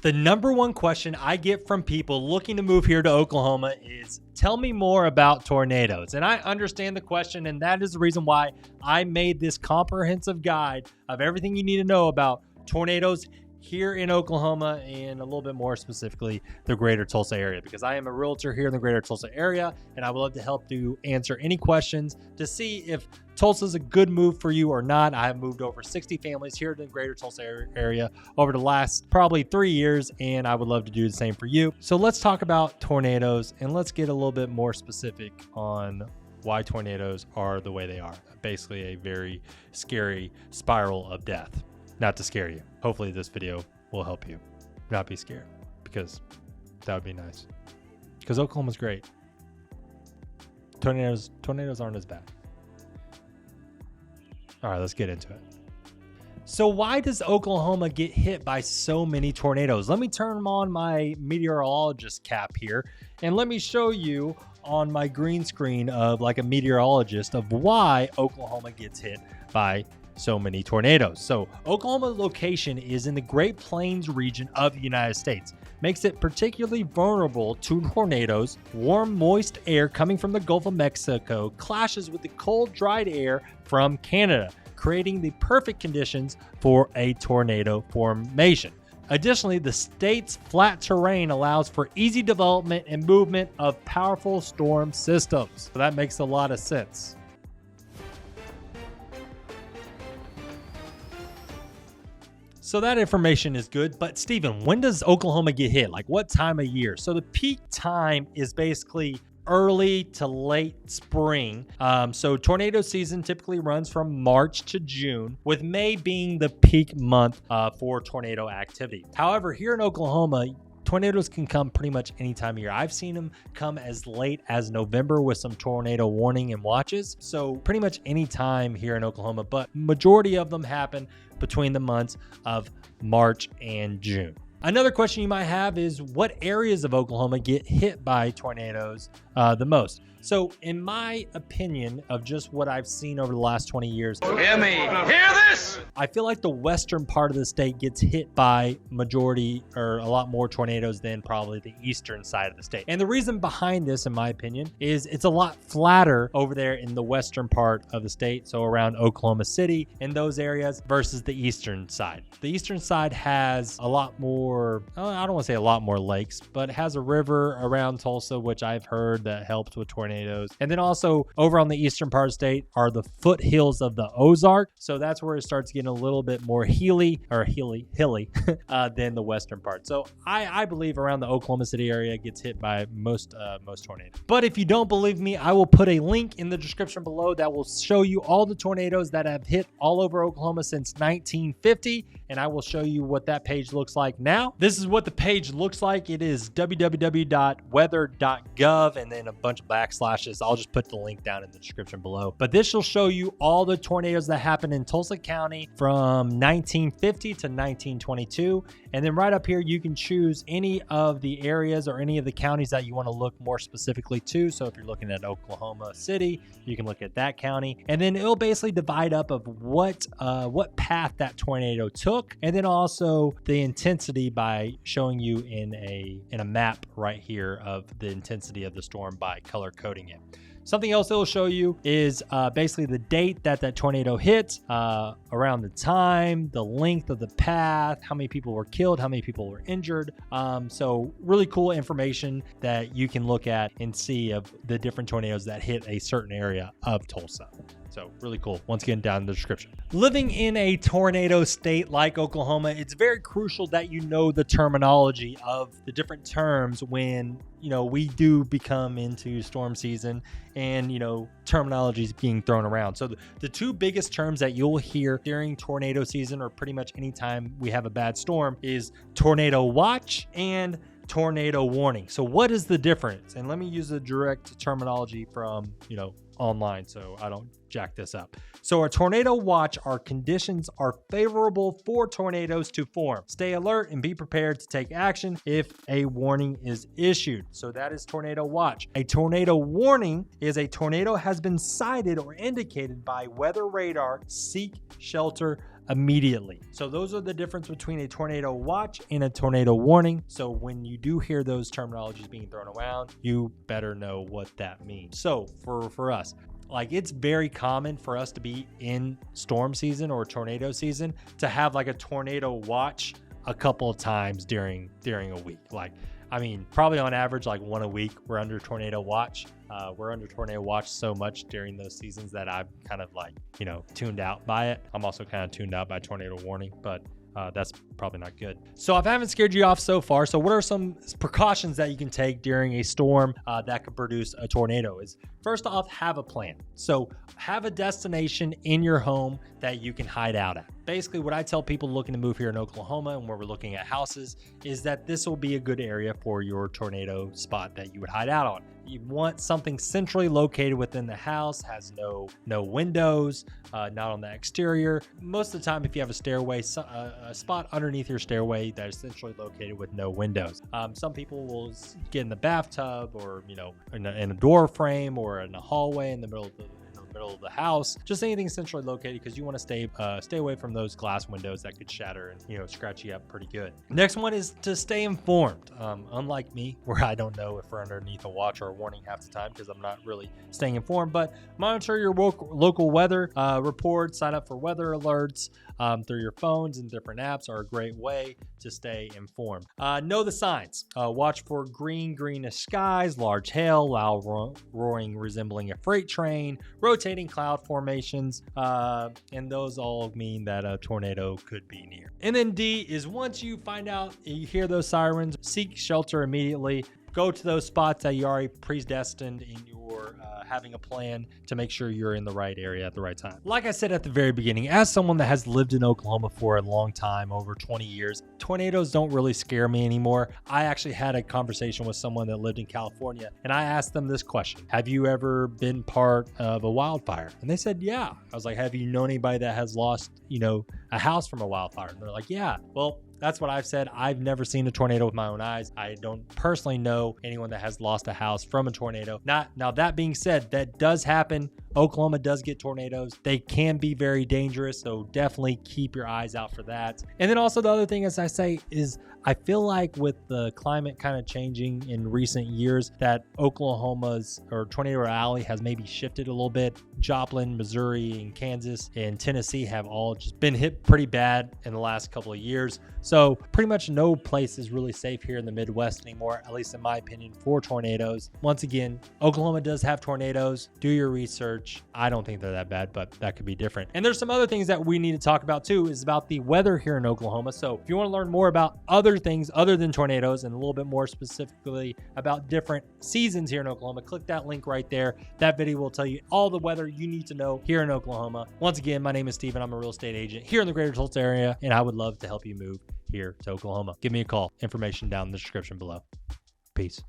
The number one question I get from people looking to move here to Oklahoma is, tell me more about tornadoes. And I understand the question, and that is the reason why I made this comprehensive guide of everything you need to know about tornadoes here in Oklahoma, and a little bit more specifically the greater Tulsa area, because I am a realtor here in the greater Tulsa area, and I would love to help you answer any questions to see if Tulsa is a good move for you or not. I have moved over 60 families here in the greater Tulsa area over the last probably 3 years, and I would love to do the same for you. So let's talk about tornadoes, and let's get a little bit more specific on why tornadoes are the way they are. Basically a very scary spiral of death. Not to scare you. Hopefully this video will help you not be scared, because that would be nice. Because Oklahoma's great. Tornadoes aren't as bad. All right, let's get into it. So why does Oklahoma get hit by so many tornadoes? Let me turn on my meteorologist cap here, and let me show you on my green screen of like a meteorologist of why Oklahoma gets hit by so many tornadoes. So Oklahoma's location is in the Great Plains region of the United States. Makes it particularly vulnerable to tornadoes. Warm, moist air coming from the Gulf of Mexico clashes with the cold, dried air from Canada, creating the perfect conditions for a tornado formation. Additionally, the state's flat terrain allows for easy development and movement of powerful storm systems. So that makes a lot of sense. So that information is good, but Steven, when does Oklahoma get hit? Like what time of year? So the peak time is basically early to late spring. So tornado season typically runs from March to June, with May being the peak month for tornado activity. However, here in Oklahoma, tornadoes can come pretty much any time of year. I've seen them come as late as November with some tornado warning and watches. So pretty much any time here in Oklahoma, but majority of them happen between the months of March and June. Another question you might have is, what areas of Oklahoma get hit by tornadoes the most? So in my opinion of just what I've seen over the last 20 years, hear me, hear this! I feel like the western part of the state gets hit by majority or a lot more tornadoes than probably the eastern side of the state. And the reason behind this, in my opinion, is it's a lot flatter over there in the western part of the state. So around Oklahoma City and those areas versus the eastern side. The eastern side has a lot more, I don't want to say a lot more lakes, but it has a river around Tulsa, which I've heard that helps with tornadoes. And then also over on the eastern part of the state are the foothills of the Ozark. So that's where it starts getting a little bit more hilly than the western part. So I believe around the Oklahoma City area gets hit by most tornadoes. But if you don't believe me, I will put a link in the description below that will show you all the tornadoes that have hit all over Oklahoma since 1950. And I will show you what that page looks like now. This is what the page looks like. It is www.weather.gov and then a bunch of backslashes. I'll just put the link down in the description below. But this will show you all the tornadoes that happened in Tulsa County from 1950 to 1922. And then right up here, you can choose any of the areas or any of the counties that you want to look more specifically to. So if you're looking at Oklahoma City, you can look at that county. And then it'll basically divide up of what path that tornado took. And then also the intensity by showing you in a map right here of the intensity of the storm by color coding it. Something else it'll show you is basically the date that tornado hit, around the time, the length of the path, how many people were killed, how many people were injured. So really cool information that you can look at and see of the different tornadoes that hit a certain area of Tulsa. So really cool. Once again, down in the description. Living in a tornado state like Oklahoma, it's very crucial that you know the terminology of the different terms when, we do become into storm season and, terminology is being thrown around. So the two biggest terms that you'll hear during tornado season or pretty much anytime we have a bad storm is tornado watch and tornado warning. So what is the difference? And let me use the direct terminology from, online so I don't jack this up. So a tornado watch are conditions are favorable for tornadoes to form. Stay alert and be prepared to take action if a warning is issued. So that is tornado watch. A tornado warning is a tornado has been sighted or indicated by weather radar. Seek shelter immediately. So those are the difference between a tornado watch and a tornado warning. So when you do hear those terminologies being thrown around, you better know what that means. So for us, like, it's very common for us to be in storm season or tornado season to have like a tornado watch a couple of times during a week. Like, I mean, probably on average, like one a week, we're under tornado watch. We're under tornado watch so much during those seasons that I'm kind of like, tuned out by it. I'm also kind of tuned out by tornado warning, but that's probably not good. So if I haven't scared you off so far, so what are some precautions that you can take during a storm that could produce a tornado? Is first off, have a plan. So have a destination in your home that you can hide out at. Basically, what I tell people looking to move here in Oklahoma and where we're looking at houses is that this will be a good area for your tornado spot that you would hide out on. You want something centrally located within the house, has no windows, not on the exterior. Most of the time, if you have a stairway, a spot underneath your stairway that is centrally located with no windows. Some people will get in the bathtub or in a door frame or in a hallway in the middle of the house, just anything centrally located, because you want to stay away from those glass windows that could shatter and scratch you up pretty good. Next one is to stay informed. Unlike me, where I don't know if we're underneath a watch or a warning half the time because I'm not really staying informed, but monitor your local weather reports, sign up for weather alerts through your phones, and different apps are a great way to stay informed. Know the signs. Watch for greenish skies, large hail, loud roaring resembling a freight train, rotating cloud formations, and those all mean that a tornado could be near. And then D is, once you find out you hear those sirens, seek shelter immediately. Go to those spots that you already predestined in your having a plan to make sure you're in the right area at the right time. Like I said at the very beginning, as someone that has lived in Oklahoma for a long time, over 20 years, tornadoes don't really scare me anymore. I actually had a conversation with someone that lived in California, and I asked them this question: have you ever been part of a wildfire? And they said, yeah. I was like, have you known anybody that has lost, a house from a wildfire? And they're like, yeah. Well, that's what I've said. I've never seen a tornado with my own eyes. I don't personally know anyone that has lost a house from a tornado. Now, that being said, that does happen. Oklahoma does get tornadoes. They can be very dangerous, so definitely keep your eyes out for that. And then also the other thing, as I say, is I feel like with the climate kind of changing in recent years, that Oklahoma's or Tornado Alley has maybe shifted a little bit. Joplin, Missouri, and Kansas and Tennessee have all just been hit pretty bad in the last couple of years. So pretty much no place is really safe here in the Midwest anymore, at least in my opinion, for tornadoes. Once again, Oklahoma does have tornadoes. Do your research. I don't think they're that bad, but that could be different. And there's some other things that we need to talk about too, is about the weather here in Oklahoma. So if you want to learn more about other things other than tornadoes and a little bit more specifically about different seasons here in Oklahoma, click that link right there. That video will tell you all the weather you need to know here in Oklahoma. Once again, my name is Steven. I'm a real estate agent here in the greater Tulsa area, and I would love to help you move here to Oklahoma. Give me a call. Information down in the description below. Peace.